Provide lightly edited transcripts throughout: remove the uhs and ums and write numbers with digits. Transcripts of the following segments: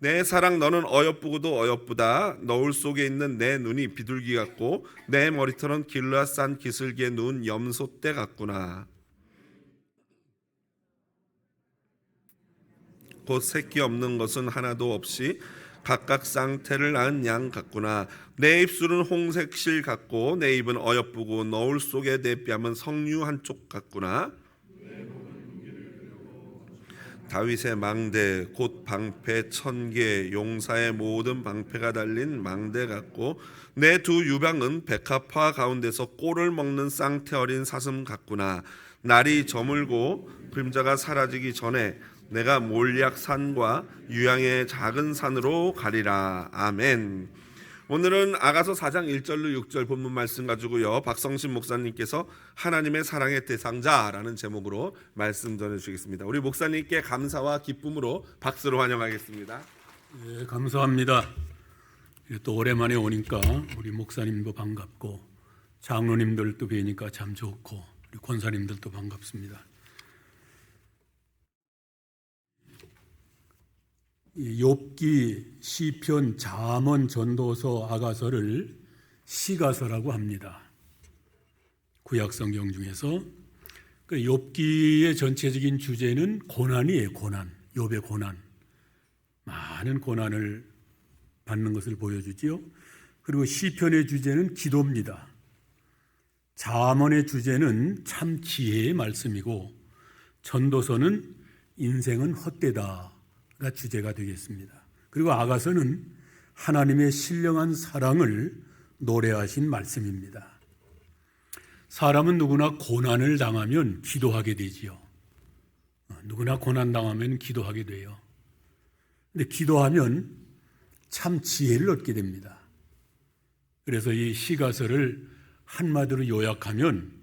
내 사랑 너는 어여쁘고도 어여쁘다. 너울 속에 있는 내 눈이 비둘기 같고 내 머리털은 길르앗산 기슭에 누운 염소떼 같구나. 곧 새끼 없는 것은 하나도 없이 각각 쌍태를 낳은 양 같구나. 내 입술은 홍색 실 같고 내 입은 어여쁘고 너울 속에 내 뺨은 석류 한쪽 같구나. 다윗의 망대 곧 방패 1000개 용사의 모든 방패가 달린 망대 같고 내 두 유방은 백합화 가운데서 꼴을 먹는 쌍태 어린 사슴 같구나. 날이 저물고 그림자가 사라지기 전에 내가 몰약 산과 유양의 작은 산으로 가리라. 아멘. 오늘은 아가서 4장 1절로 6절 본문 말씀 가지고요, 박성신 목사님께서 하나님의 사랑의 대상자라는 제목으로 말씀 전해주시겠습니다. 우리 목사님께 감사와 기쁨으로 박수로 환영하겠습니다. 예, 감사합니다. 또 오랜만에 오니까 우리 목사님도 반갑고 장로님들도 뵈니까 참 좋고 우리 권사님들도 반갑습니다. 욥기, 시편, 잠언, 전도서, 아가서를 시가서라고 합니다. 구약 성경 중에서 욥기의 전체적인 주제는 고난이에요. 고난, 욥의 고난, 많은 고난을 받는 것을 보여주지요. 그리고 시편의 주제는 기도입니다. 잠언의 주제는 참 지혜의 말씀이고 전도서는 인생은 헛되다 가 주제가 되겠습니다. 그리고 아가서는 하나님의 신령한 사랑을 노래하신 말씀입니다. 사람은 누구나 고난을 당하면 기도하게 되지요. 누구나 고난 당하면 기도하게 돼요. 근데 기도하면 참 지혜를 얻게 됩니다. 그래서 이 시가서를 한마디로 요약하면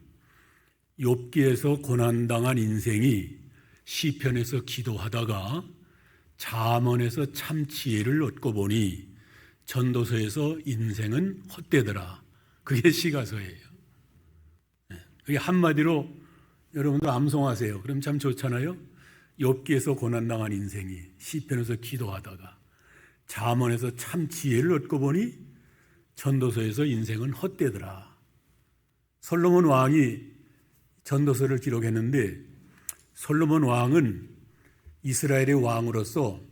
욥기에서 고난당한 인생이 시편에서 기도하다가 잠언에서 참 지혜를 얻고 보니 전도서에서 인생은 헛되더라. 그게 시가서예요. 그게 한마디로 여러분도 암송하세요. 그럼 참 좋잖아요. 욥기에서 고난당한 인생이 시편에서 기도하다가 잠언에서 참 지혜를 얻고 보니 전도서에서 인생은 헛되더라. 솔로몬 왕이 전도서를 기록했는데 솔로몬 왕은 이스라엘의 왕으로서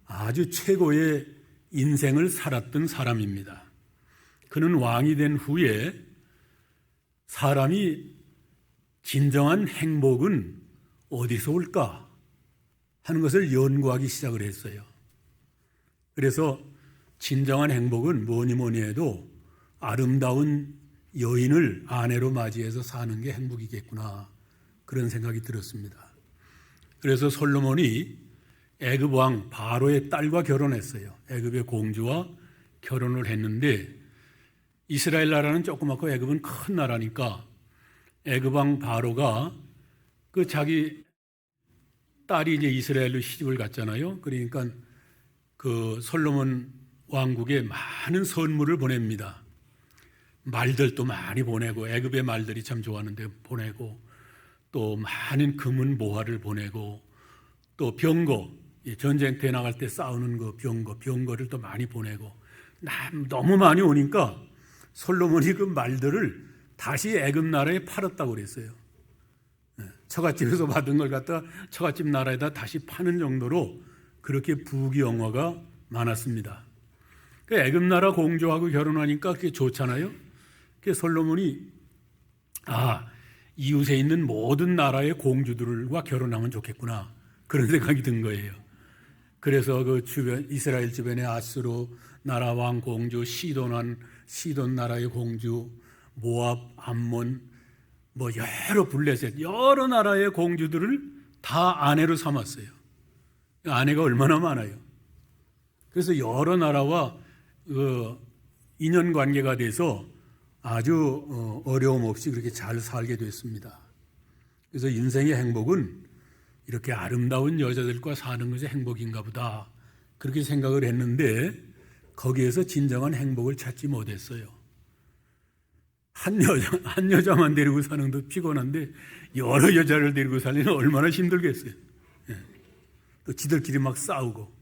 아주 최고의 인생을 살았던 사람입니다. 그는 왕이 된 후에 사람이 진정한 행복은 어디서 올까 하는 것을 연구하기 시작을 했어요. 그래서 진정한 행복은 뭐니 해도 아름다운 여인을 아내로 맞이해서 사는 게 행복이겠구나, 그런 생각이 들었습니다. 그래서 솔로몬이 애굽 왕 바로의 딸과 결혼했어요. 애굽의 공주와 결혼을 했는데 이스라엘 나라는 조그맣고 애굽은 큰 나라니까 애굽 왕 바로가 그 자기 딸이 이제 이스라엘로 시집을 갔잖아요. 그러니까 그 솔로몬 왕국에 많은 선물을 보냅니다. 말들도 많이 보내고, 애굽의 말들이 참 좋아하는데 보내고, 또 많은 금은 모화를 보내고, 또 병거, 전쟁터에 나갈 때 싸우는 그 병거를 또 많이 보내고, 너무 많이 오니까 솔로몬이 그 말들을 다시 애굽 나라에 팔았다고 그랬어요. 처갓집에서 받은 걸 갖다 처갓집 나라에다 다시 파는 정도로 그렇게 부귀영화가 많았습니다. 그 애굽 나라 공주하고 결혼하니까 그게 좋잖아요. 그 솔로몬이 이웃에 있는 모든 나라의 공주들과 결혼하면 좋겠구나, 그런 생각이 든 거예요. 그래서 그 주변 이스라엘 주변의 아수르 나라 왕 공주, 시돈 나라의 공주, 모압, 암몬, 뭐 여러 블레셋, 여러 나라의 공주들을 다 아내로 삼았어요. 아내가 얼마나 많아요. 그래서 여러 나라와 인연 관계가 돼서 아주 어려움 없이 그렇게 잘 살게 됐습니다. 그래서 인생의 행복은 이렇게 아름다운 여자들과 사는 것이 행복인가 보다, 그렇게 생각을 했는데 거기에서 진정한 행복을 찾지 못했어요. 한 여자만 데리고 사는 것도 피곤한데 여러 여자를 데리고 살려면 얼마나 힘들겠어요. 또 지들끼리 막 싸우고.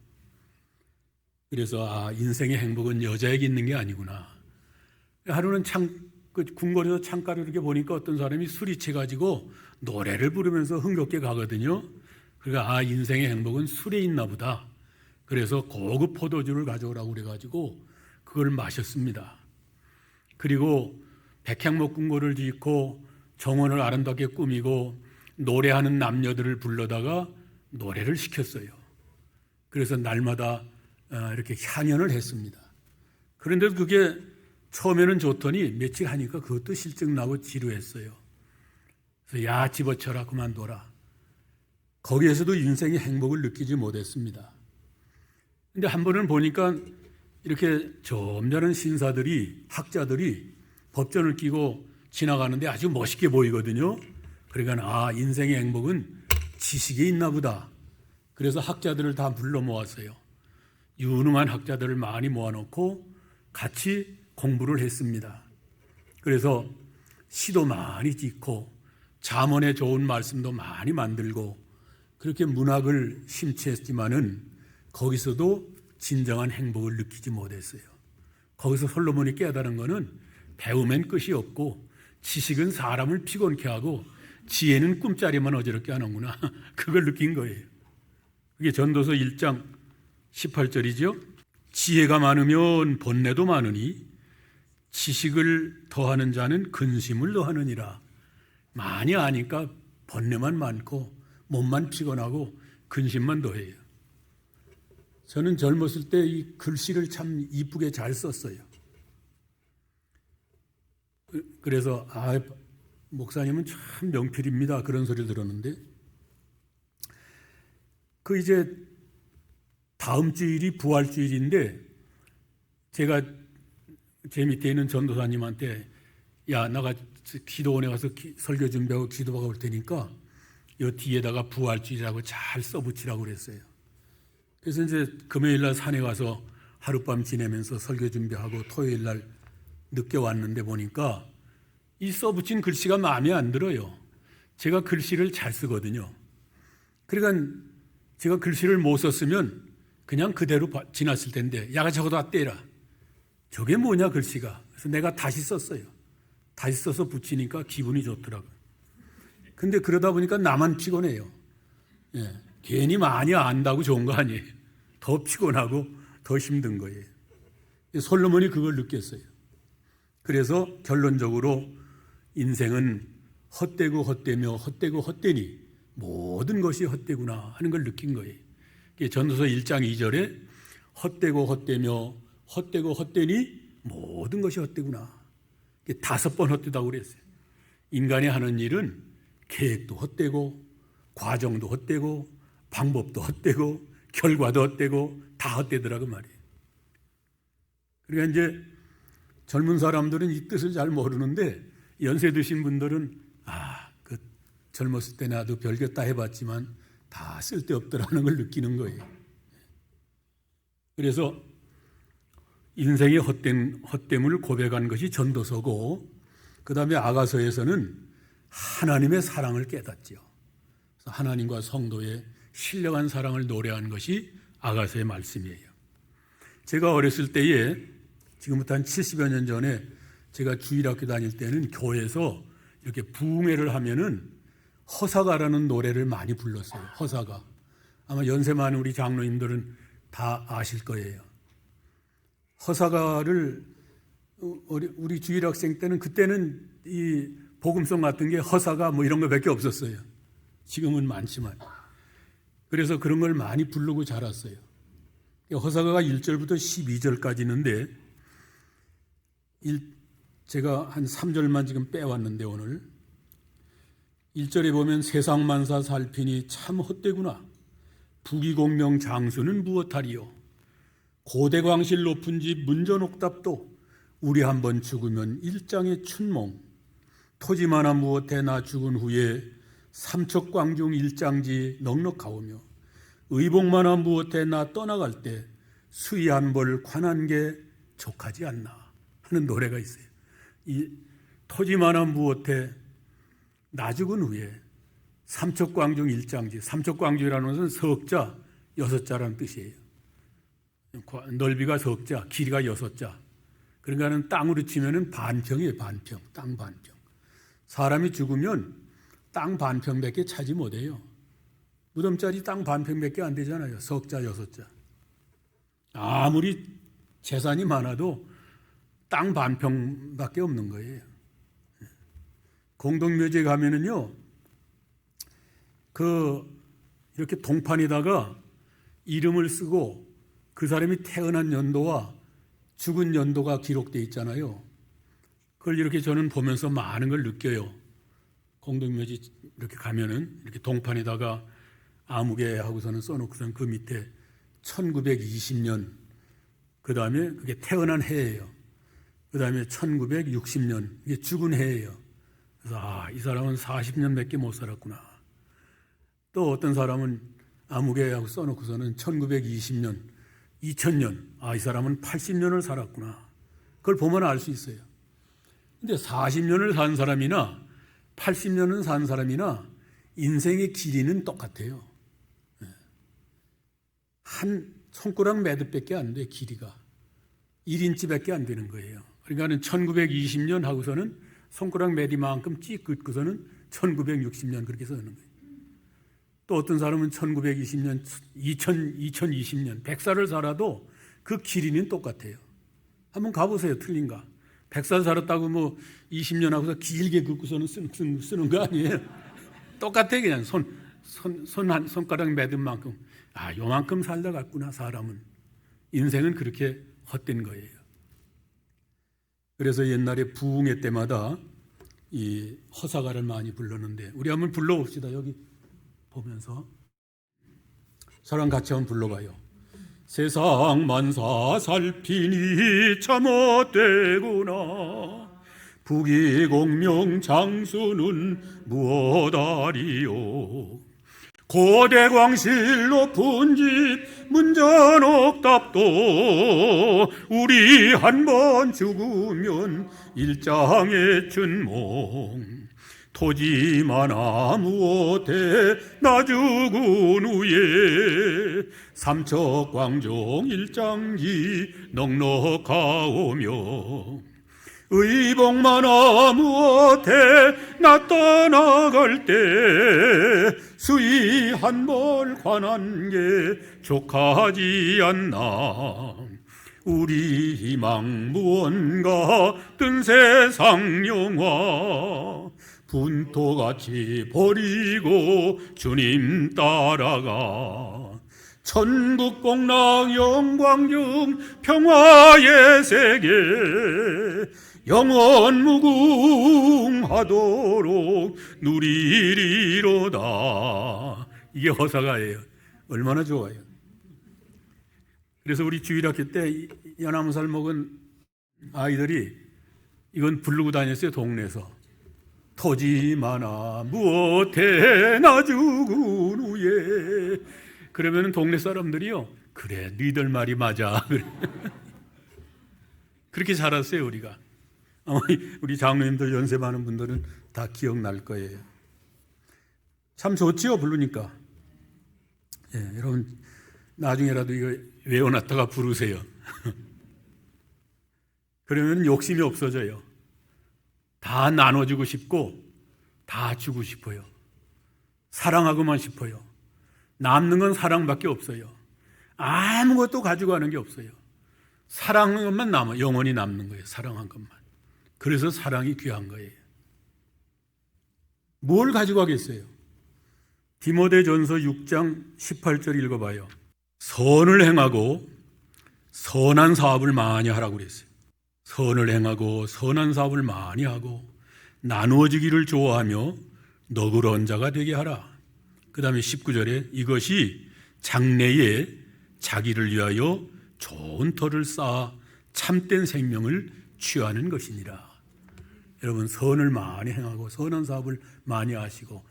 그래서 인생의 행복은 여자에게 있는 게 아니구나. 하루는 궁궐에서 창가를 이렇게 보니까 어떤 사람이 술이 취해가지고 노래를 부르면서 흥겹게 가거든요. 그러니까 인생의 행복은 술에 있나 보다. 그래서 고급 포도주를 가져오라고 그래가지고 그걸 마셨습니다. 그리고 백향목궁궐을 짓고 정원을 아름답게 꾸미고 노래하는 남녀들을 불러다가 노래를 시켰어요. 그래서 날마다 이렇게 향연을 했습니다. 그런데 그게 처음에는 좋더니 며칠 하니까 그것도 실증나고 지루했어요. 그래서 야, 집어쳐라, 그만둬라. 거기에서도 인생의 행복을 느끼지 못했습니다. 근데 한 번은 보니까 이렇게 점잖은 신사들이, 학자들이 법전을 끼고 지나가는데 아주 멋있게 보이거든요. 그러니까 인생의 행복은 지식에 있나 보다. 그래서 학자들을 다 불러 모았어요. 유능한 학자들을 많이 모아놓고 같이 공부를 했습니다. 그래서 시도 많이 짓고 잠언에 좋은 말씀도 많이 만들고 그렇게 문학을 심취했지만은 거기서도 진정한 행복을 느끼지 못했어요. 거기서 솔로몬이 깨달은 것은 배움엔 끝이 없고 지식은 사람을 피곤케 하고 지혜는 꿈자리만 어지럽게 하는구나. 그걸 느낀 거예요. 그게 전도서 1장 18절이죠. 지혜가 많으면 번뇌도 많으니 지식을 더하는 자는 근심을 더하느니라. 많이 아니까 번뇌만 많고 몸만 피곤하고 근심만 더해요. 저는 젊었을 때 이 글씨를 참 이쁘게 잘 썼어요. 그래서 목사님은 참 명필입니다. 그런 소리 들었는데 이제 다음 주일이 부활주일인데 제가 제 밑에 있는 전도사님한테 나가 기도원에 가서 설교 준비하고 기도하고 올 테니까 이 뒤에다가 부활주일이라고 잘 써붙이라고 그랬어요. 그래서 이제 금요일 날 산에 가서 하룻밤 지내면서 설교 준비하고 토요일 날 늦게 왔는데 보니까 이 써붙인 글씨가 마음에 안 들어요. 제가 글씨를 잘 쓰거든요. 그러니까 제가 글씨를 못 썼으면 그냥 그대로 지났을 텐데 야가 저거다 떼라. 저게 뭐냐 글씨가. 그래서 내가 다시 썼어요. 다시 써서 붙이니까 기분이 좋더라고요. 근데 그러다 보니까 나만 피곤해요. 괜히 많이 안다고 좋은 거 아니에요. 더 피곤하고 더 힘든 거예요. 솔로몬이 그걸 느꼈어요. 그래서 결론적으로 인생은 헛되고 헛되며 헛되고 헛되니 모든 것이 헛되구나 하는 걸 느낀 거예요. 전도서 1장 2절에 헛되고 헛되며 헛되고 헛되니 모든 것이 헛되구나. 5번 헛되다고 그랬어요. 인간이 하는 일은 계획도 헛되고 과정도 헛되고 방법도 헛되고 결과도 헛되고 다 헛되더라고 말이에요. 그러니까 이제 젊은 사람들은 이 뜻을 잘 모르는데 연세 드신 분들은 그 젊었을 때 나도 별것 다 해봤지만 다 쓸데없더라는 걸 느끼는 거예요. 그래서 인생의 헛됨을 고백한 것이 전도서고 그 다음에 아가서에서는 하나님의 사랑을 깨닫죠. 하나님과 성도의 신령한 사랑을 노래한 것이 아가서의 말씀이에요. 제가 어렸을 때에 지금부터 한 70여 년 전에 제가 주일학교 다닐 때는 교회에서 이렇게 부흥회를 하면은 허사가라는 노래를 많이 불렀어요. 허사가. 아마 연세 많은 우리 장로님들은 다 아실 거예요. 허사가를 우리 주일학생 때는 그때는 이 복음성 같은 게 허사가 뭐 이런 거밖에 없었어요. 지금은 많지만. 그래서 그런 걸 많이 부르고 자랐어요. 허사가가 1절부터 12절까지 있는데 제가 한 3절만 지금 빼왔는데 오늘 1절에 보면 세상만사 살피니 참 헛되구나. 부귀공명 장수는 무엇하리요. 고대광실 높은 집 문전옥답도 우리 한번 죽으면 일장의 춘몽. 토지마나 무엇해 나 죽은 후에 삼척광중 일장지 넉넉하오며 의복마나 무엇해 나 떠나갈 때 수의 한 벌 관한 게 족하지 않나 하는 노래가 있어요. 이 토지마나 무엇해 나 죽은 후에 삼척광중 일장지, 삼척광중이라는 것은 석자 6자라는 뜻이에요. 넓이가 석자, 길이가 6자. 그러니까는 땅으로 치면은 반평이에요, 반평. 땅 반평. 사람이 죽으면 땅 반평밖에 차지 못해요. 무덤자리 땅 반평밖에 안 되잖아요. 석자, 6자. 아무리 재산이 많아도 땅 반평밖에 없는 거예요. 공동묘지에 가면은요, 이렇게 동판에다가 이름을 쓰고 그 사람이 태어난 연도와 죽은 연도가 기록되어 있잖아요. 그걸 이렇게 저는 보면서 많은 걸 느껴요. 공동묘지 이렇게 가면은 이렇게 동판에다가 아무개 하고서는 써놓고서는 그 밑에 1920년, 그 다음에 그게 태어난 해예요. 그 다음에 1960년, 이게 죽은 해예요. 그래서 이 사람은 40년밖에 못 살았구나. 또 어떤 사람은 아무개하고 써놓고서는 1920년, 2000년, 이 사람은 80년을 살았구나. 그걸 보면 알 수 있어요. 근데 40년을 산 사람이나 80년을 산 사람이나 인생의 길이는 똑같아요. 한 손가락 매듭밖에 안 돼, 길이가. 1인치밖에 안 되는 거예요. 그러니까 1920년 하고서는 손가락 매디만큼 찍 긋고서는 1960년 그렇게 쓰는 거예요. 또 어떤 사람은 1920년, 2020년, 100살을 살아도 그 길이는 똑같아요. 한번 가보세요. 틀린가? 100살 살았다고 뭐 20년 하고서 길게 긋고서는 쓰는 거 아니에요? 똑같아, 그냥 손가락 매듭만큼. 요만큼 살다 갔구나, 사람은. 인생은 그렇게 헛된 거예요. 그래서 옛날에 부흥회 때마다 이 허사가를 많이 불렀는데, 우리 한번 불러봅시다. 여기 보면서 저랑 같이 한번 불러봐요. 세상 만사 살피니 참 헛되구나. 부귀공명 장수는 무엇하리요. 고대광실 높은 집 문전옥답도 우리 한번 죽으면 일장의 춘몽. 토지마나 무엇해 나 죽은 후에 삼척광종 일장기 넉넉하오며 의복마나 무엇해 나 떠나갈 때 수위 한벌 관한 게 족하지 않나. 우리 희망 무언가 뜬 세상 영화 분토같이 버리고 주님 따라가 천국 복락 영광 중 평화의 세계 영원 무궁하도록 누리리로다. 이게 허사가예요. 얼마나 좋아요. 그래서 우리 주일학교 때 연암살 먹은 아이들이 이건 부르고 다녔어요. 동네에서. 토지 많아 무엇해 나 죽은 후에. 그러면 동네 사람들이요, 그래 니들 말이 맞아. 그렇게 자랐어요. 우리가. 아마 우리 장로님들 연세 많은 분들은 다 기억날 거예요. 참 좋지요, 부르니까. 여러분 나중에라도 이거 외워놨다가 부르세요. 그러면 욕심이 없어져요. 다 나눠주고 싶고 다 주고 싶어요. 사랑하고만 싶어요. 남는 건 사랑밖에 없어요. 아무것도 가져가는 게 없어요. 사랑한 것만 남아, 영원히 남는 거예요. 사랑한 것만. 그래서 사랑이 귀한 거예요. 뭘 가져가겠어요? 디모데전서 6장 18절 읽어봐요. 선을 행하고 선한 사업을 많이 하라고 그랬어요. 선을 행하고 선한 사업을 많이 하고 나누어지기를 좋아하며 너그러운 자가 되게 하라. 그 다음에 19절에 이것이 장래에 자기를 위하여 좋은 터를 쌓아 참된 생명을 취하는 것이니라. 여러분 선을 많이 행하고 선한 사업을 많이 하시고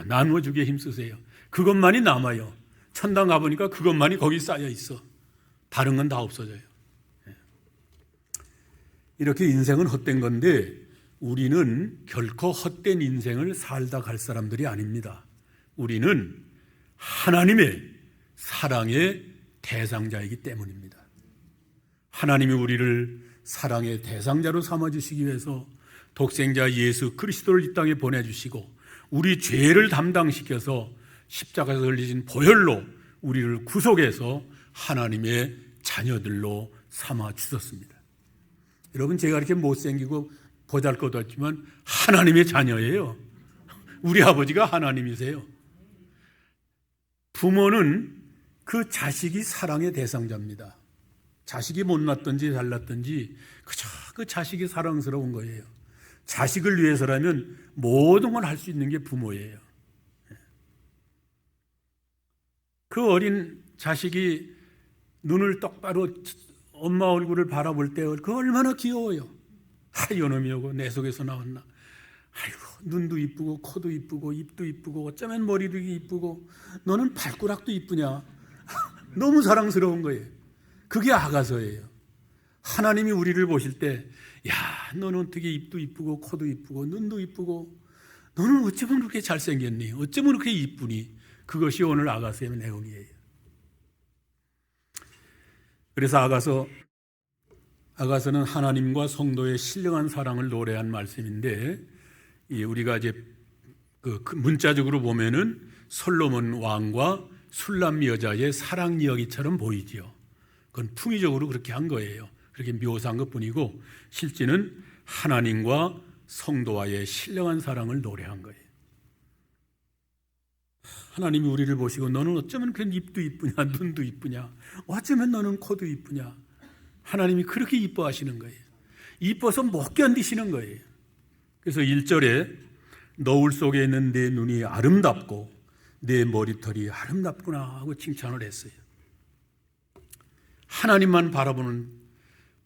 나누어주기에 힘쓰세요. 그것만이 남아요. 천당 가보니까 그것만이 거기 쌓여 있어. 다른 건 다 없어져요. 이렇게 인생은 헛된 건데 우리는 결코 헛된 인생을 살다 갈 사람들이 아닙니다. 우리는 하나님의 사랑의 대상자이기 때문입니다. 하나님이 우리를 사랑의 대상자로 삼아주시기 위해서 독생자 예수 그리스도를 이 땅에 보내주시고 우리 죄를 담당시켜서 십자가에서 흘리신 보혈로 우리를 구속해서 하나님의 자녀들로 삼아 주셨습니다. 여러분, 제가 이렇게 못생기고 보잘것없지만 하나님의 자녀예요. 우리 아버지가 하나님이세요. 부모는 그 자식이 사랑의 대상자입니다. 자식이 못났든지 잘났든지 그저 그 자식이 사랑스러운 거예요. 자식을 위해서라면 모든 걸 할 수 있는 게 부모예요. 그 어린 자식이 눈을 똑바로 엄마 얼굴을 바라볼 때 그 얼마나 귀여워요. 이놈이 오고 내 속에서 나왔나. 아이고, 눈도 이쁘고 코도 이쁘고 입도 이쁘고 어쩌면 머리도 이쁘고 너는 발가락도 이쁘냐. 너무 사랑스러운 거예요. 그게 아가서예요. 하나님이 우리를 보실 때, 야, 너는 어떻게 입도 이쁘고 코도 이쁘고 눈도 이쁘고 너는 어쩌면 그렇게 잘생겼니? 어쩌면 그렇게 이쁘니? 그것이 오늘 아가서의 내용이에요. 그래서 아가서는 하나님과 성도의 신령한 사랑을 노래한 말씀인데, 우리가 이제 그 문자적으로 보면은 솔로몬 왕과 술람 여자의 사랑 이야기처럼 보이지요. 그건 풍의적으로 그렇게 한 거예요. 그렇게 묘사한 것뿐이고 실제는 하나님과 성도와의 신령한 사랑을 노래한 거예요. 하나님이 우리를 보시고 너는 어쩌면 그 입도 이쁘냐, 눈도 이쁘냐, 어쩌면 너는 코도 이쁘냐. 하나님이 그렇게 이뻐하시는 거예요. 이뻐서 못 견디시는 거예요. 그래서 1절에 너울 속에 있는 내 눈이 아름답고 내 머리털이 아름답구나 하고 칭찬을 했어요. 하나님만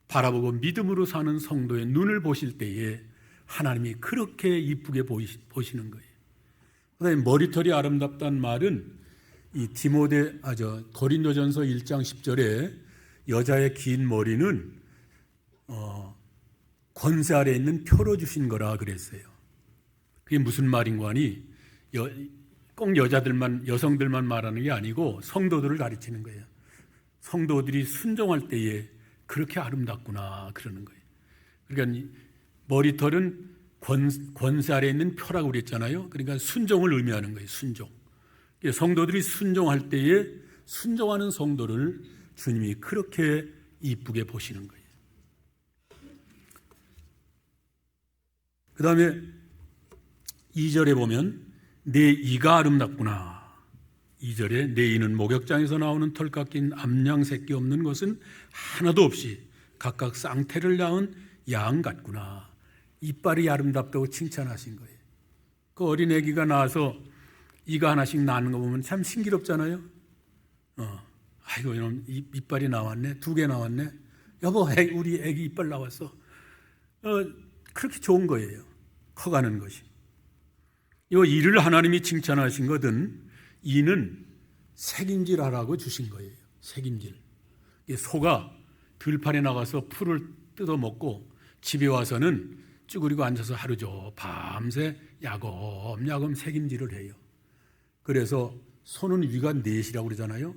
바라보고 믿음으로 사는 성도의 눈을 보실 때에 하나님이 그렇게 이쁘게 보시는 거예요. 그다음에 머리털이 아름답다는 말은 이 고린도전서 1장 10절에 여자의 긴 머리는 권세 아래 있는 표로 주신 거라 그랬어요. 그게 무슨 말인가 하니 꼭 여성들만 말하는 게 아니고 성도들을 가르치는 거예요. 성도들이 순종할 때에 그렇게 아름답구나 그러는 거예요. 그러니까 머리털은 권세 아래 있는 표라고 그랬잖아요. 그러니까 순종을 의미하는 거예요. 순종. 성도들이 순종할 때에 순종하는 성도를 주님이 그렇게 이쁘게 보시는 거예요. 그 다음에 2절에 보면 내 이가 아름답구나. 2절에 내 이는 목욕장에서 나오는 털 깎인 암양 새끼 없는 것은 하나도 없이 각각 쌍태를 낳은 양 같구나. 이빨이 아름답다고 칭찬하신 거예요. 그 어린 아기가 나와서 이가 하나씩 나는 거 보면 참 신기롭잖아요. 아이고 이놈 이빨이 나왔네. 2개 나왔네. 여보 우리 아기 이빨 나왔어. 그렇게 좋은 거예요. 커가는 것이. 이 이를 하나님이 칭찬하신 것은 이는 색임질하라고 주신 거예요. 색임질. 소가 들판에 나가서 풀을 뜯어먹고 집에 와서는 쭈그리고 앉아서 하루죠 밤새 야금야금 색임질을 해요. 그래서 소는 위가 넷이라고 그러잖아요.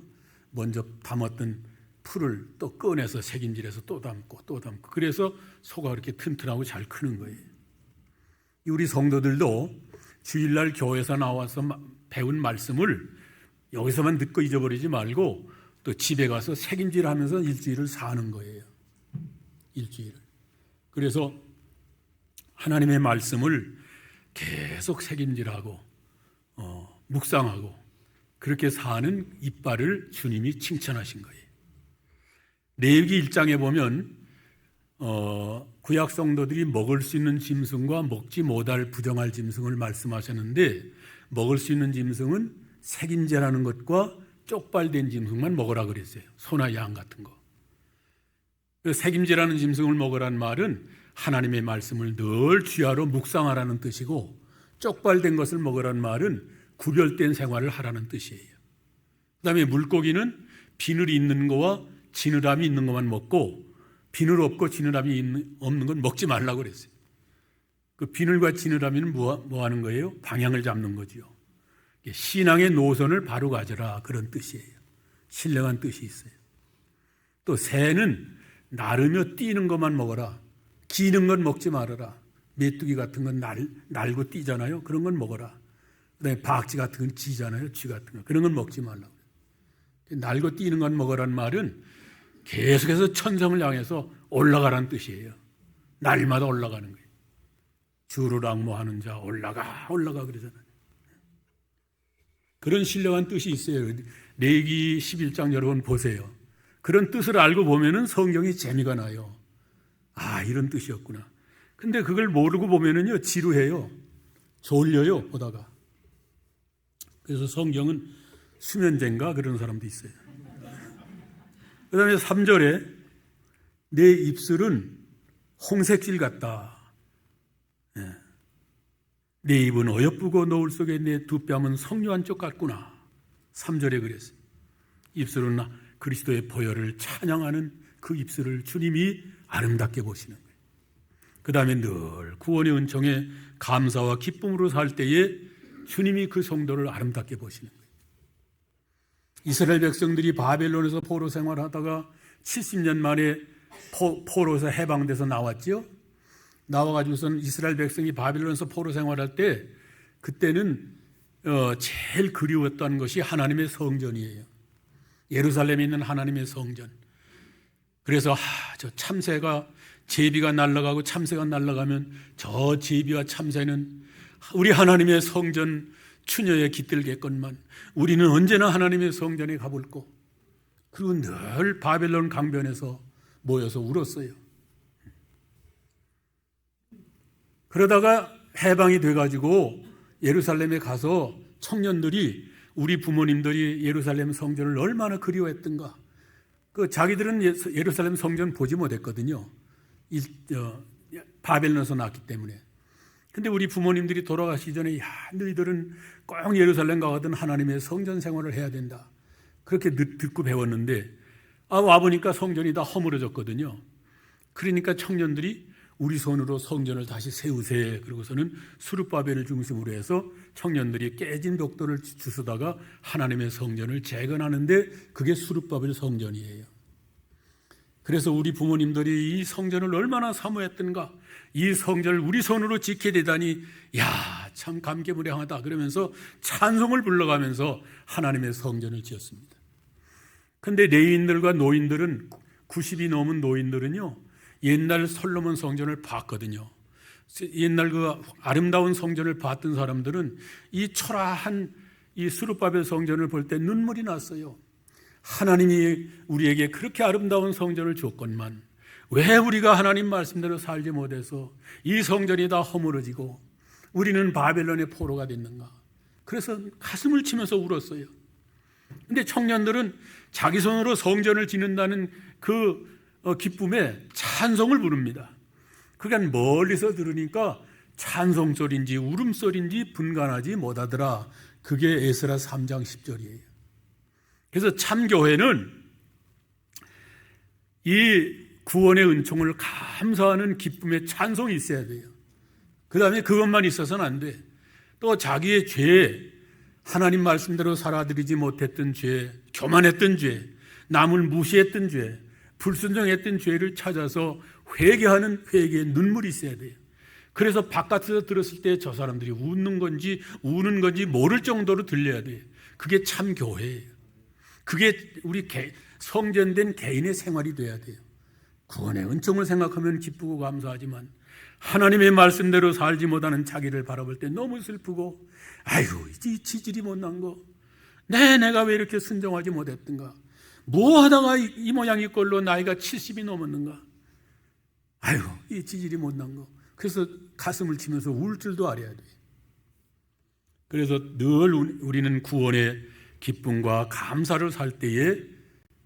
먼저 담았던 풀을 또 꺼내서 색임질해서 또 담고 또 담고. 그래서 소가 그렇게 튼튼하고 잘 크는 거예요. 우리 성도들도 주일날 교회에서 나와서 배운 말씀을 여기서만 듣고 잊어버리지 말고 또 집에 가서 색임질하면서 일주일을 사는 거예요. 일주일을. 그래서 하나님의 말씀을 계속 색임질하고 묵상하고 그렇게 사는 이빨을 주님이 칭찬하신 거예요. 레위기 1장에 보면 구약 성도들이 먹을 수 있는 짐승과 먹지 못할 부정할 짐승을 말씀하셨는데 먹을 수 있는 짐승은 색임질하는 것과 쪽발된 짐승만 먹으라 그랬어요. 소나 양 같은 거. 색임질하는 짐승을 먹으라는 말은 하나님의 말씀을 늘 쥐하러 묵상하라는 뜻이고 쪽발된 것을 먹으라는 말은 구별된 생활을 하라는 뜻이에요. 그다음에 물고기는 비늘이 있는 거와 지느러미 있는 것만 먹고 비늘 없고 지느러미 없는 건 먹지 말라고 그랬어요. 그 비늘과 지느러미는 뭐 하는 거예요? 방향을 잡는 거지요. 신앙의 노선을 바로 가져라 그런 뜻이에요. 신령한 뜻이 있어요. 또 새는 나르며 뛰는 것만 먹어라. 기는 건 먹지 말아라. 메뚜기 같은 건 날고 뛰잖아요. 그런 건 먹어라. 그다음에 박쥐 같은 건 쥐잖아요. 쥐 같은 거. 그런 건 먹지 말라고. 날고 뛰는 건 먹으라는 말은 계속해서 천성을 향해서 올라가라는 뜻이에요. 날마다 올라가는 거예요. 주를 앙모하는 자 올라가 그러잖아요. 그런 신령한 뜻이 있어요. 레위기 11장 여러분 보세요. 그런 뜻을 알고 보면은 성경이 재미가 나요. 아, 이런 뜻이었구나. 근데 그걸 모르고 보면은요, 지루해요. 졸려요, 보다가. 그래서 성경은 수면제인가 그런 사람도 있어요. 그 다음에 3절에 내 입술은 홍색질 같다. 내 입은 어여쁘고 노을 속에 내 두 뺨은 석류한 쪽 같구나. 3절에 그랬어요. 입술은 그리스도의 보혈을 찬양하는 그 입술을 주님이 아름답게 보시는 거예요. 그 다음에 늘 구원의 은총에 감사와 기쁨으로 살 때에 주님이 그 성도를 아름답게 보시는 거예요. 이스라엘 백성들이 바벨론에서 포로 생활하다가 70년 만에 포로에서 해방돼서 나왔죠. 나와가지고선 이스라엘 백성이 바벨론에서 포로 생활할 때 그때는 제일 그리웠던 것이 하나님의 성전이에요. 예루살렘에 있는 하나님의 성전. 그래서 저 참새가 제비가 날아가고 참새가 날아가면 저 제비와 참새는 우리 하나님의 성전 추녀에 깃들겠건만 우리는 언제나 하나님의 성전에 가볼고, 그리고 늘 바벨론 강변에서 모여서 울었어요. 그러다가 해방이 돼가지고 예루살렘에 가서 청년들이 우리 부모님들이 예루살렘 성전을 얼마나 그리워했던가. 자기들은 예루살렘 성전 보지 못했거든요. 바벨론에서 났기 때문에. 근데 우리 부모님들이 돌아가시기 전에 너희들은 꼭 예루살렘 가거든 하나님의 성전 생활을 해야 된다. 그렇게 듣고 배웠는데 와보니까 성전이 다 허물어졌거든요. 그러니까 청년들이 우리 손으로 성전을 다시 세우세. 그러고서는 수르바벨을 중심으로 해서 청년들이 깨진 벽돌을 주스다가 하나님의 성전을 재건하는데 그게 수르바벨 성전이에요. 그래서 우리 부모님들이 이 성전을 얼마나 사모했던가. 이 성전을 우리 손으로 지게 되다니 참 감개무량하다 그러면서 찬송을 불러가면서 하나님의 성전을 지었습니다. 그런데 레위인들과 노인들은 90이 넘은 노인들은요, 옛날 솔로몬 성전을 봤거든요. 옛날 그 아름다운 성전을 봤던 사람들은 이 초라한 이 수르바벨 성전을 볼 때 눈물이 났어요. 하나님이 우리에게 그렇게 아름다운 성전을 줬건만 왜 우리가 하나님 말씀대로 살지 못해서 이 성전이 다 허물어지고 우리는 바벨론의 포로가 됐는가. 그래서 가슴을 치면서 울었어요. 근데 청년들은 자기 손으로 성전을 짓는다는 그 기쁨에 찬송을 부릅니다. 그러니까 멀리서 들으니까 찬송소리인지 울음소리인지 분간하지 못하더라. 그게 에스라 3장 10절이에요. 그래서 참교회는 이 구원의 은총을 감사하는 기쁨의 찬송이 있어야 돼요. 그 다음에 그것만 있어서는 안 돼. 또 자기의 죄, 하나님 말씀대로 살아들이지 못했던 죄, 교만했던 죄, 남을 무시했던 죄, 불순종했던 죄를 찾아서 회개하는 회개의 눈물이 있어야 돼요. 그래서 바깥에서 들었을 때 저 사람들이 웃는 건지 우는 건지 모를 정도로 들려야 돼요. 그게 참 교회예요. 그게 우리 성전된 개인의 생활이 돼야 돼요. 구원의 은총을 생각하면 기쁘고 감사하지만 하나님의 말씀대로 살지 못하는 자기를 바라볼 때 너무 슬프고, 아이고 이 지질이 못난 거, 내가 왜 이렇게 순종하지 못했던가, 뭐 하다가 이 모양이 꼴로 나이가 70이 넘었는가, 아이고 이 지질이 못난 거. 그래서 가슴을 치면서 울 줄도 알아야 돼요. 그래서 늘 우리는 구원의 기쁨과 감사를 살 때에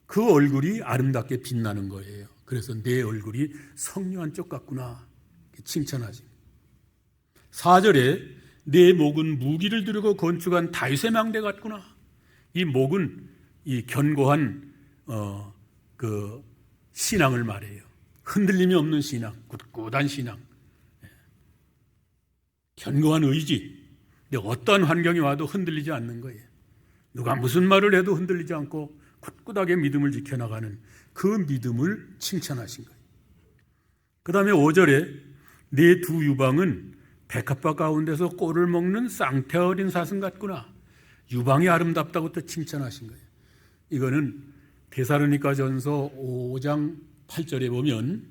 그 얼굴이 아름답게 빛나는 거예요. 그래서 내 얼굴이 석류한 쪽 같구나 칭찬하지. 4절에 내 목은 무기를 들고 건축한 다윗의 망대 같구나. 이 목은 이 견고한 그 신앙을 말해요. 흔들림이 없는 신앙, 굳굳한 신앙, 견고한 의지. 근데 어떠한 환경이 와도 흔들리지 않는 거예요. 누가 무슨 말을 해도 흔들리지 않고 굳굳하게 믿음을 지켜나가는 그 믿음을 칭찬하신 거예요. 그 다음에 5절에 내 두 유방은 백합화 가운데서 꼴을 먹는 쌍태 어린 사슴 같구나. 유방이 아름답다고 또 칭찬하신 거예요. 이거는 데살로니가전서 5장 8절에 보면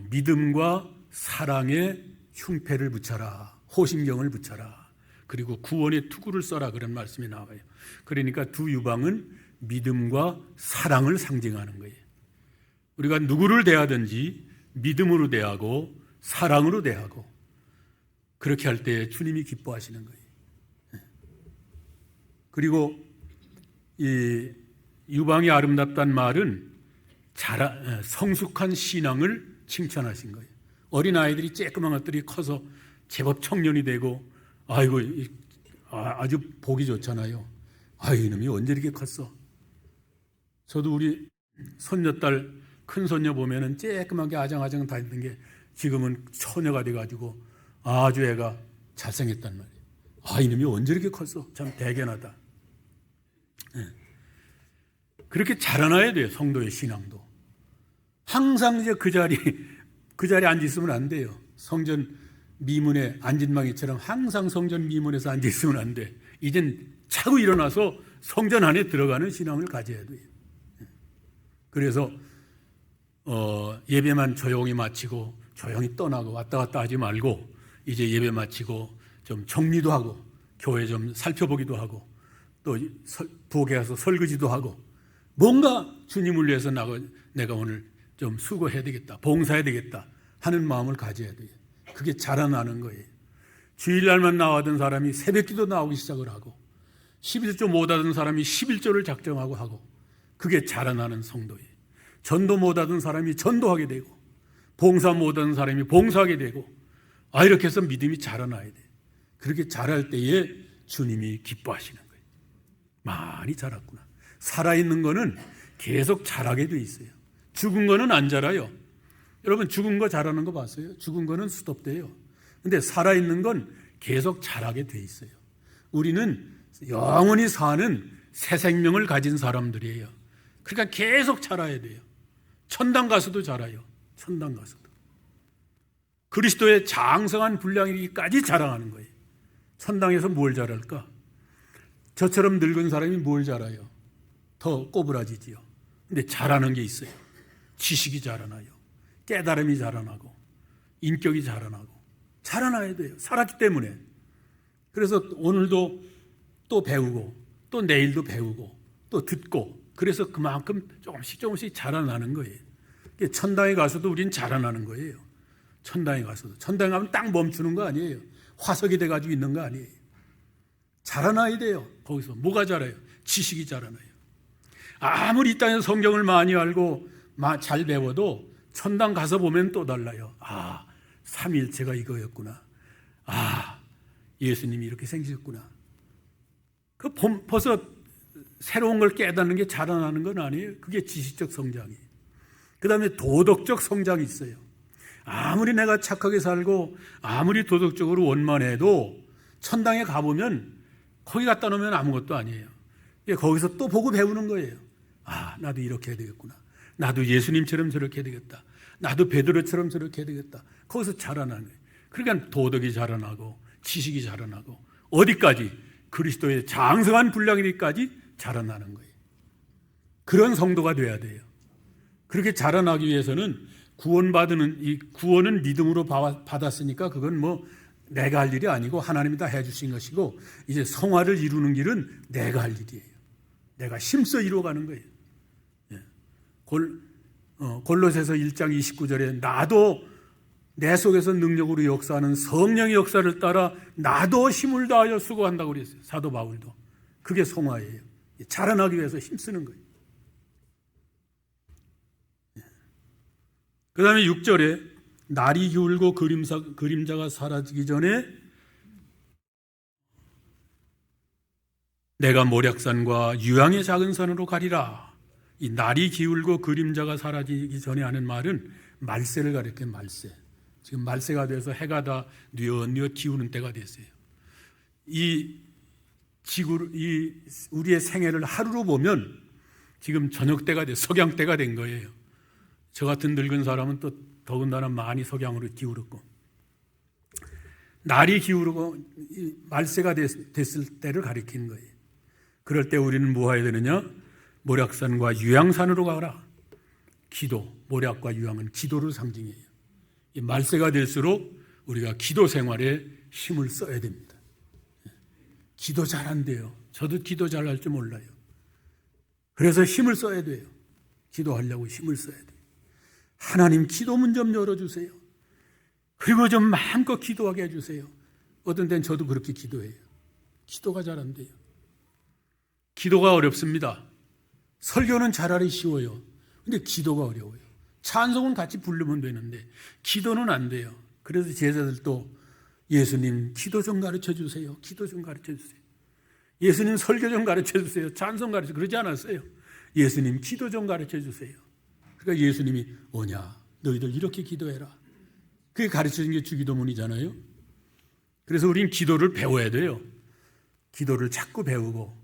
믿음과 사랑에 흉패를 붙여라, 호심경을 붙여라, 그리고 구원의 투구를 써라, 그런 말씀이 나와요. 그러니까 두 유방은 믿음과 사랑을 상징하는 거예요. 우리가 누구를 대하든지 믿음으로 대하고 사랑으로 대하고 그렇게 할 때 주님이 기뻐하시는 거예요. 그리고 이 유방이 아름답다는 말은 성숙한 신앙을 칭찬하신 거예요. 어린아이들이 쬐끄만 것들이 커서 제법 청년이 되고 아이고 아주 보기 좋잖아요. 아이 이놈이 언제 이렇게 컸어. 저도 우리 손녀딸 큰손녀 보면은 쬐끄맣게 아장아장 다니던 게 지금은 처녀가 돼가지고 아주 애가 잘생겼단 말이에요. 아 이놈이 언제 이렇게 컸어. 참 대견하다. 그렇게 자라나야 돼요. 성도의 신앙도. 항상 이제 그 자리에 앉아 있으면 안 돼요. 성전 미문에 안진망이처럼 항상 성전 미문에서 앉아 있으면 안 돼. 이젠 차고 일어나서 성전 안에 들어가는 신앙을 가져야 돼요. 그래서 예배만 조용히 마치고 조용히 떠나고 왔다 갔다 하지 말고 이제 예배 마치고 좀 정리도 하고 교회 좀 살펴보기도 하고 또 부엌에 가서 설거지도 하고 뭔가 주님을 위해서 내가 오늘 좀 수고해야 되겠다, 봉사해야 되겠다 하는 마음을 가져야 돼요. 그게 자라나는 거예요. 주일날만 나와던 사람이 새벽기도 나오기 시작을 하고 11조 못하던 사람이 11조를 작정하고 하고 그게 자라나는 성도예요. 전도 못하던 사람이 전도하게 되고 봉사 못하는 사람이 봉사하게 되고 이렇게 해서 믿음이 자라나야 돼요. 그렇게 자랄 때에 주님이 기뻐하시는 거예요. 많이 자랐구나. 살아있는 거는 계속 자라게 돼 있어요. 죽은 거는 안 자라요. 여러분 죽은 거 자라는 거 봤어요? 죽은 거는 스톱돼요. 근데 살아있는 건 계속 자라게 돼 있어요. 우리는 영원히 사는 새 생명을 가진 사람들이에요. 그러니까 계속 자라야 돼요. 천당 가서도 자라요. 천당 가서도. 그리스도의 장성한 분량이기까지 자라가는 거예요. 천당에서 뭘 자랄까? 저처럼 늙은 사람이 뭘 자라요? 더 꼬부라지지요. 근데 자라는 게 있어요. 지식이 자라나요. 깨달음이 자라나고 인격이 자라나고 자라나야 돼요. 살았기 때문에. 그래서 오늘도 또 배우고 또 내일도 배우고 또 듣고 그래서 그만큼 조금씩 자라나는 거예요. 천당에 가서도 우린 자라나는 거예요. 천당에 가서도. 천당에 가면 딱 멈추는 거 아니에요. 화석이 돼가지고 있는 거 아니에요. 자라나야 돼요. 거기서 뭐가 자라요? 지식이 자라나요. 아무리 이 땅에서 성경을 많이 알고 잘 배워도 천당 가서 보면 또 달라요. 삼위일체가 이거였구나. 예수님이 이렇게 생기셨구나. 벌써 새로운 걸 깨닫는 게 자라나는 건 아니에요. 그게 지식적 성장이에요. 그 다음에 도덕적 성장이 있어요. 아무리 내가 착하게 살고 아무리 도덕적으로 원만해도 천당에 가보면 거기 갖다 놓으면 아무것도 아니에요. 거기서 또 보고 배우는 거예요. 나도 이렇게 해야 되겠구나. 나도 예수님처럼 저렇게 해야 되겠다. 나도 베드로처럼 저렇게 해야 되겠다. 거기서 자라나는 거예요. 그러니까 도덕이 자라나고 지식이 자라나고 어디까지? 그리스도의 장성한 분량이기까지 자라나는 거예요. 그런 성도가 돼야 돼요. 그렇게 자라나기 위해서는 구원은 믿음으로 받았으니까 그건 뭐 내가 할 일이 아니고 하나님이 다 해주신 것이고 이제 성화를 이루는 길은 내가 할 일이에요. 내가 힘써 이루어가는 거예요. 골로새서 1장 29절에 나도 내 속에서 능력으로 역사하는 성령의 역사를 따라 나도 힘을 다하여 수고한다고 그랬어요. 사도 바울도. 그게 성화예요. 자라나기 위해서 힘쓰는 거예요. 그 다음에 6절에 날이 기울고 그림자가 사라지기 전에 내가 모략산과 유황의 작은 산으로 가리라. 이 날이 기울고 그림자가 사라지기 전에 하는 말은 말세를 가리켜요. 말세. 지금 말세가 돼서 해가 다 뉘엿뉘엿 기우는 때가 됐어요. 우리의 생애를 하루로 보면 지금 저녁 때가 석양 때가 된 거예요. 저 같은 늙은 사람은 또 더군다나 많이 석양으로 기울었고, 날이 기울고 말세가 됐을 때를 가리키는 거예요. 그럴 때 우리는 뭐 해야 되느냐? 모략산과 유향산으로 가라. 기도, 모략과 유향은 기도를 상징해요. 이 말세가 될수록 우리가 기도 생활에 힘을 써야 됩니다. 기도 잘한대요. 저도 기도 잘할 줄 몰라요. 그래서 힘을 써야 돼요. 기도하려고 힘을 써야 돼요. 하나님 기도문 좀 열어주세요. 그리고 좀 마음껏 기도하게 해주세요. 어떤 때는 저도 그렇게 기도해요. 기도가 잘 안 돼요. 기도가 어렵습니다. 설교는 차라리 쉬워요. 근데 기도가 어려워요. 찬송은 같이 부르면 되는데 기도는 안 돼요. 그래서 제자들도 예수님 기도 좀 가르쳐 주세요. 기도 좀 가르쳐 주세요. 예수님 설교 좀 가르쳐 주세요. 찬송 가르쳐 그러지 않았어요. 예수님 기도 좀 가르쳐 주세요. 그러니까 예수님이 뭐냐? 너희들 이렇게 기도해라. 그게 가르쳐준 게 주기도문이잖아요. 그래서 우린 기도를 배워야 돼요. 기도를 자꾸 배우고,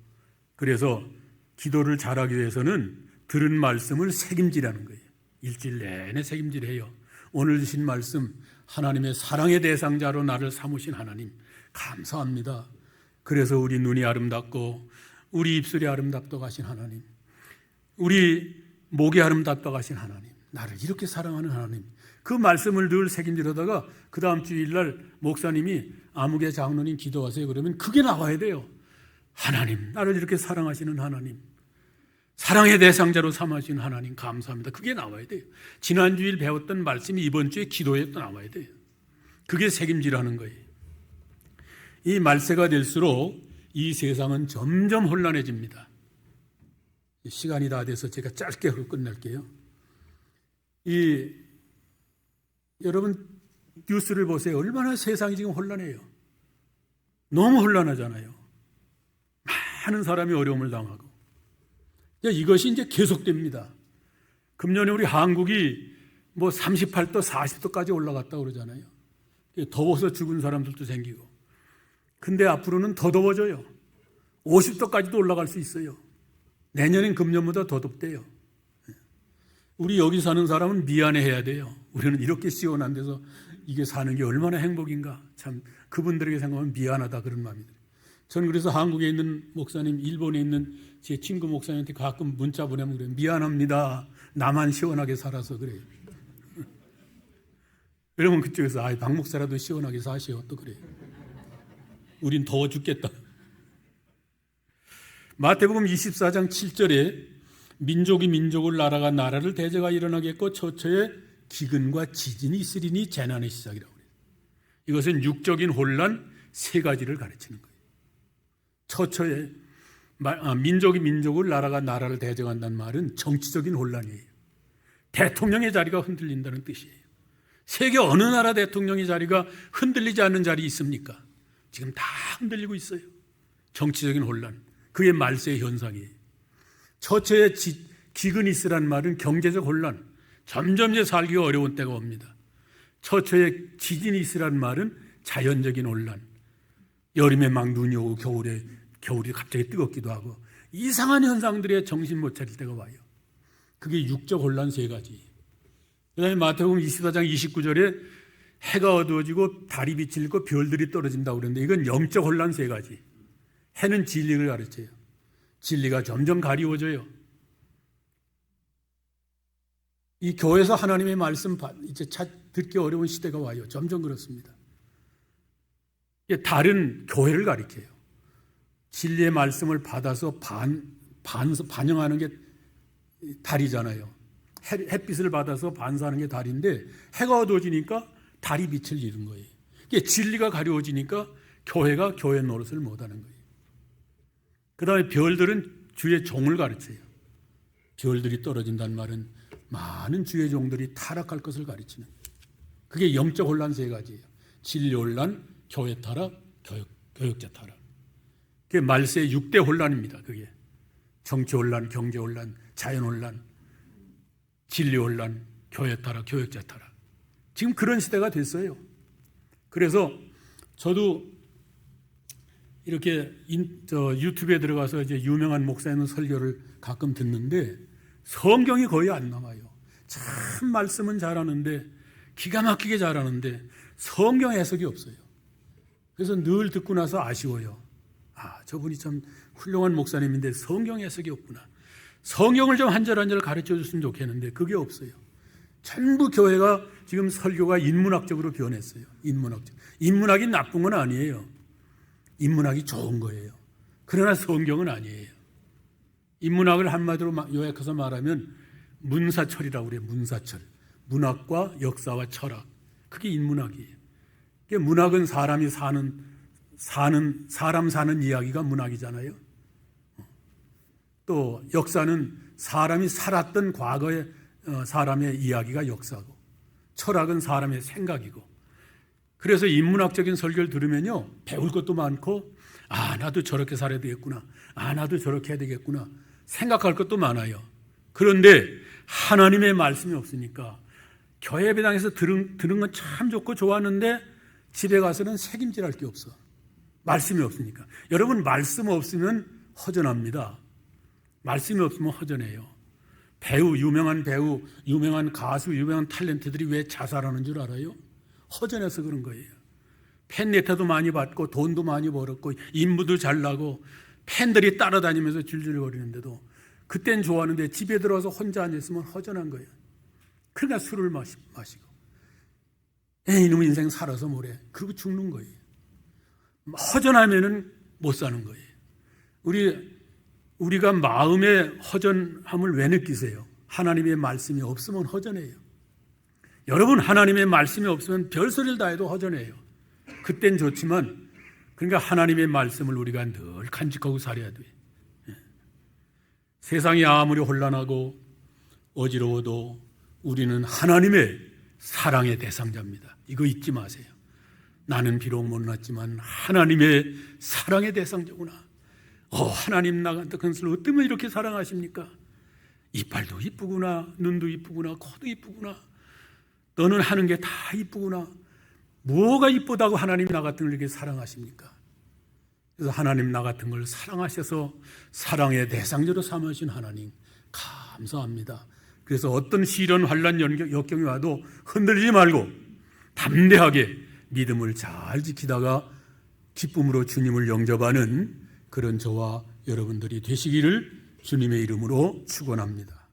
그래서 기도를 잘하기 위해서는 들은 말씀을 새김질하는 거예요. 일주일 내내 새김질해요. 오늘 주신 말씀, 하나님의 사랑의 대상자로 나를 삼으신 하나님 감사합니다. 그래서 우리 눈이 아름답고 우리 입술이 아름답다고 하신 하나님, 우리 목이 아름답다고 하신 하나님, 나를 이렇게 사랑하는 하나님, 그 말씀을 늘 새김질하다가 그 다음 주일날 목사님이 아무개 장로님 기도하세요 그러면 그게 나와야 돼요. 하나님, 나를 이렇게 사랑하시는 하나님, 사랑의 대상자로 삼으신 하나님 감사합니다. 그게 나와야 돼요. 지난주일 배웠던 말씀이 이번 주에 기도에 또 나와야 돼요. 그게 책임지라는 거예요. 이 말세가 될수록 이 세상은 점점 혼란해집니다. 시간이 다 돼서 제가 짧게 끝낼게요. 여러분 뉴스를 보세요. 얼마나 세상이 지금 혼란해요. 너무 혼란하잖아요. 많은 사람이 어려움을 당하고. 이것이 이제 계속됩니다. 금년에 우리 한국이 뭐 38도, 40도까지 올라갔다고 그러잖아요. 더워서 죽은 사람들도 생기고. 근데 앞으로는 더 더워져요. 50도까지도 올라갈 수 있어요. 내년엔 금년보다 더 덥대요. 우리 여기 사는 사람은 미안해해야 돼요. 우리는 이렇게 시원한 데서 이게 사는 게 얼마나 행복인가. 참 그분들에게 생각하면 미안하다 그런 마음이 들어요. 저는 그래서 한국에 있는 목사님, 일본에 있는 제 친구 목사님한테 가끔 문자 보내면 그래요. 미안합니다. 나만 시원하게 살아서 그래요. 그러면 그쪽에서 박 목사라도 시원하게 사시오 또 그래요. 우린 더워 죽겠다. 마태복음 24장 7절에 민족이 민족을 나라가 나라를 대제가 일어나겠고 처처에 기근과 지진이 있으리니 재난의 시작이라고 그래요. 이것은 육적인 혼란 세 가지를 가르치는 거예요. 처처에 민족이 민족을 나라가 나라를 대적한다는 말은 정치적인 혼란이에요. 대통령의 자리가 흔들린다는 뜻이에요. 세계 어느 나라 대통령의 자리가 흔들리지 않는 자리 있습니까? 지금 다 흔들리고 있어요. 정치적인 혼란. 그게 말세의 현상이에요. 처처에 기근이 있으라는 말은 경제적 혼란. 점점 이제 살기가 어려운 때가 옵니다. 처처에 지진이 있으라는 말은 자연적인 혼란. 여름에 막 눈이 오고 겨울이 갑자기 뜨겁기도 하고 이상한 현상들에 정신 못 차릴 때가 와요. 그게 육적 혼란 세 가지. 그 다음에 마태복음 24장 29절에 해가 어두워지고 달이 비치고 별들이 떨어진다고 그러는데 이건 영적 혼란 세 가지. 해는 진리를 가르쳐요. 진리가 점점 가리워져요. 이 교회에서 하나님의 말씀 이제 듣기 어려운 시대가 와요. 점점 그렇습니다. 달은 교회를 가리켜요. 진리의 말씀을 받아서 반영하는 게 달이잖아요. 햇빛을 받아서 반사하는 게 달인데 해가 어두워지니까 달이 빛을 잃은 거예요. 진리가 가려워지니까 교회가 교회 노릇을 못하는 거예요. 그 다음에 별들은 주의 종을 가르쳐요. 별들이 떨어진다는 말은 많은 주의 종들이 타락할 것을 가르치는 거예요. 그게 영적 혼란 세 가지예요. 진리 혼란, 교회 타락, 교역자 타락. 그게 말세의 6대 혼란입니다. 그게 정치 혼란, 경제 혼란, 자연 혼란, 진리 혼란, 교회 타락, 교역자 타락. 지금 그런 시대가 됐어요. 그래서 저도 이렇게 유튜브에 들어가서 이제 유명한 목사님 설교를 가끔 듣는데 성경이 거의 안 나와요. 참 말씀은 잘하는데 기가 막히게 잘하는데 성경 해석이 없어요. 그래서 늘 듣고 나서 아쉬워요. 아, 저분이 참 훌륭한 목사님인데 성경 해석이 없구나. 성경을 좀 한 절 한 절 가르쳐 줬으면 좋겠는데 그게 없어요. 전부 교회가 지금 설교가 인문학적으로 변했어요. 인문학이 나쁜 건 아니에요. 인문학이 좋은 거예요. 그러나 성경은 아니에요. 인문학을 한마디로 요약해서 말하면 문사철이라고 그래요. 문사철. 문학과 역사와 철학. 그게 인문학이에요. 문학은 사람이 사람 사는 이야기가 문학이잖아요. 또 역사는 사람이 살았던 과거의 사람의 이야기가 역사고, 철학은 사람의 생각이고. 그래서 인문학적인 설교를 들으면요, 배울 것도 많고, 아, 나도 저렇게 살아야 되겠구나, 아, 나도 저렇게 해야 되겠구나 생각할 것도 많아요. 그런데 하나님의 말씀이 없으니까 교회 예배당에서 들은 건 참 좋고 좋았는데 집에 가서는 책임질할 게 없어. 말씀이 없으니까. 여러분, 말씀 없으면 허전합니다. 말씀이 없으면 허전해요. 유명한 배우, 유명한 가수, 유명한 탤런트들이 왜 자살하는 줄 알아요? 허전해서 그런 거예요. 팬레터도 많이 받고 돈도 많이 벌었고 인물도 잘 나고 팬들이 따라다니면서 줄줄거리는데도 그땐 좋아하는데 집에 들어와서 혼자 앉아있으면 허전한 거예요. 그러니까 술을 마시고 이놈 인생 살아서 뭐래, 그러고 죽는 거예요. 허전하면은 못 사는 거예요. 우리가 마음의 허전함을 왜 느끼세요? 하나님의 말씀이 없으면 허전해요. 여러분, 하나님의 말씀이 없으면 별소리를 다 해도 허전해요. 그땐 좋지만, 그러니까 하나님의 말씀을 우리가 늘 간직하고 살아야 돼요. 세상이 아무리 혼란하고 어지러워도 우리는 하나님의 사랑의 대상자입니다. 이거 잊지 마세요. 나는 비록 못났지만 하나님의 사랑의 대상자구나. 하나님 나 같은 것을 어쩌면 이렇게 사랑하십니까? 이빨도 이쁘구나, 눈도 이쁘구나, 코도 이쁘구나. 너는 하는 게 다 이쁘구나. 뭐가 이쁘다고 하나님 나 같은 걸 이렇게 사랑하십니까? 그래서 하나님 나 같은 걸 사랑하셔서 사랑의 대상자로 삼으신 하나님 감사합니다. 그래서 어떤 시련, 환난, 역경이 와도 흔들리지 말고 담대하게 믿음을 잘 지키다가 기쁨으로 주님을 영접하는 그런 저와 여러분들이 되시기를 주님의 이름으로 축원합니다.